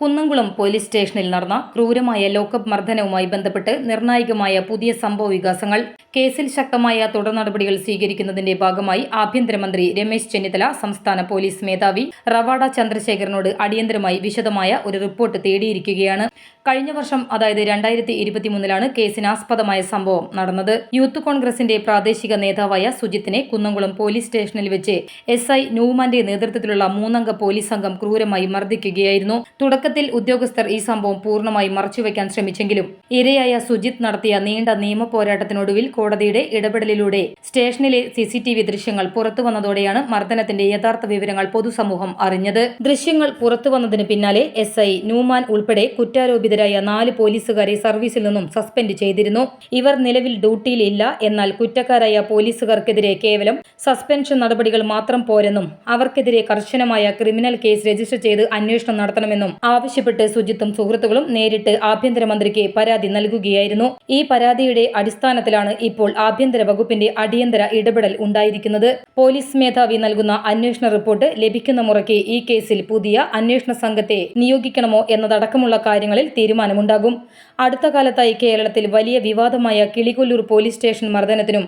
Kunnamkulam police സ്റ്റേഷനിൽ നടന്ന ക്രൂരമായ ലോക്കപ്പ് മർദ്ദനവുമായി ബന്ധപ്പെട്ട് നിർണായകമായ പുതിയ സംഭവവികാസങ്ങൾ. കേസിൽ ശക്തമായ തുടർ നടപടികൾ സ്വീകരിക്കുന്നതിന്റെ ഭാഗമായി ആഭ്യന്തരമന്ത്രി രമേശ് ചെന്നിത്തല സംസ്ഥാന പോലീസ് മേധാവി റവാഡ ചന്ദ്രശേഖരനോട് അടിയന്തരമായി വിശദമായ ഒരു റിപ്പോർട്ട് തേടിയിരിക്കുകയാണ്. കഴിഞ്ഞ വർഷം, അതായത് 2023 കേസിനാസ്പദമായ സംഭവം നടന്നത്. യൂത്ത് കോൺഗ്രസിന്റെ പ്രാദേശിക നേതാവായ സുജിത്തിനെ കുന്നംകുളം പോലീസ് സ്റ്റേഷനിൽ വെച്ച് SI നൂമാന്റെ നേതൃത്വത്തിലുള്ള 3-അംഗ പോലീസ് സംഘം ക്രൂരമായി മർദ്ദിക്കുകയായിരുന്നു. തുടക്കത്തിൽ ഉദ്യോഗസ്ഥർ ഈ സംഭവം പൂർണ്ണമായി മറച്ചുവെക്കാൻ ശ്രമിച്ചെങ്കിലും ഇരയായ സുജിത്ത് നടത്തിയ നീണ്ട നിയമ പോരാട്ടത്തിനൊടുവിൽ കോടതിയുടെ ഇടപെടലിലൂടെ സ്റ്റേഷനിലെ CCTV ദൃശ്യങ്ങൾ പുറത്തുവന്നതോടെയാണ് മർദ്ദനത്തിന്റെ യഥാർത്ഥ വിവരങ്ങൾ പൊതുസമൂഹം അറിഞ്ഞത്. ദൃശ്യങ്ങൾ പുറത്തുവന്നതിന് പിന്നാലെ SI നൂമാൻ ഉൾപ്പെടെ കുറ്റാരോപിതരായ 4 പോലീസുകാരെ സർവീസിൽ നിന്നും സസ്പെൻഡ് ചെയ്തിരുന്നു. ഇവർ നിലവിൽ ഡ്യൂട്ടിയിൽ ഇല്ല. എന്നാൽ കുറ്റക്കാരായ പോലീസുകാർക്കെതിരെ കേവലം സസ്പെൻഷൻ നടപടികൾ മാത്രം പോരെന്നും അവർക്കെതിരെ കർശനമായ ക്രിമിനൽ കേസ് രജിസ്റ്റർ ചെയ്ത് അന്വേഷണം നടത്തണമെന്നും ആവശ്യപ്പെട്ട് സുജിത്തും സുഹൃത്തുക്കളും നേരിട്ട് ആഭ്യന്തരമന്ത്രിക്ക് പരാതി നൽകുകയായിരുന്നു. ഈ പരാതിയുടെ അടിസ്ഥാനത്തിലാണ് ഇപ്പോൾ ആഭ്യന്തര വകുപ്പിന്റെ അടിയന്തര ഇടപെടൽ ഉണ്ടായിരിക്കുന്നത്. പോലീസ് മേധാവി നൽകുന്ന അന്വേഷണ റിപ്പോർട്ട് ലഭിക്കുന്ന മുറയ്ക്ക് ഈ കേസിൽ പുതിയ അന്വേഷണ സംഘത്തെ നിയോഗിക്കണമോ എന്നതടക്കമുള്ള കാര്യങ്ങളിൽ തീരുമാനമുണ്ടാകും. അടുത്ത കാലത്തായി കേരളത്തിൽ വലിയ വിവാദമായ കിളികൊല്ലൂർ പോലീസ് സ്റ്റേഷൻ മർദ്ദനത്തിനും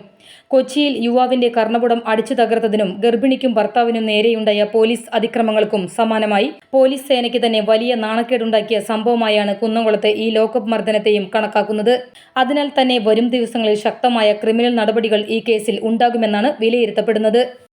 കൊച്ചിയിൽ യുവാവിന്റെ കർണപുടം അടിച്ചു തകർത്തതിനും ഗർഭിണിക്കും ഭർത്താവിനും നേരെയുണ്ടായ പോലീസ് അതിക്രമങ്ങൾക്കും സമാനമായി പോലീസ് സേനയ്ക്ക് തന്നെ വലിയ നാണക്കേടുണ്ടാക്കിയ സംഭവമായാണ് കുന്നംകുളത്തെ ഈ ലോക്കപ്പ് മർദ്ദനത്തെയും കണക്കാക്കുന്നത്. അതിനാൽ തന്നെ വരും ദിവസങ്ങളിൽ ശക്തമായ ക്രിമിനൽ നടപടികൾ ഈ കേസിൽ ഉണ്ടാകുമെന്നാണ് വിലയിരുത്തപ്പെടുന്നത്.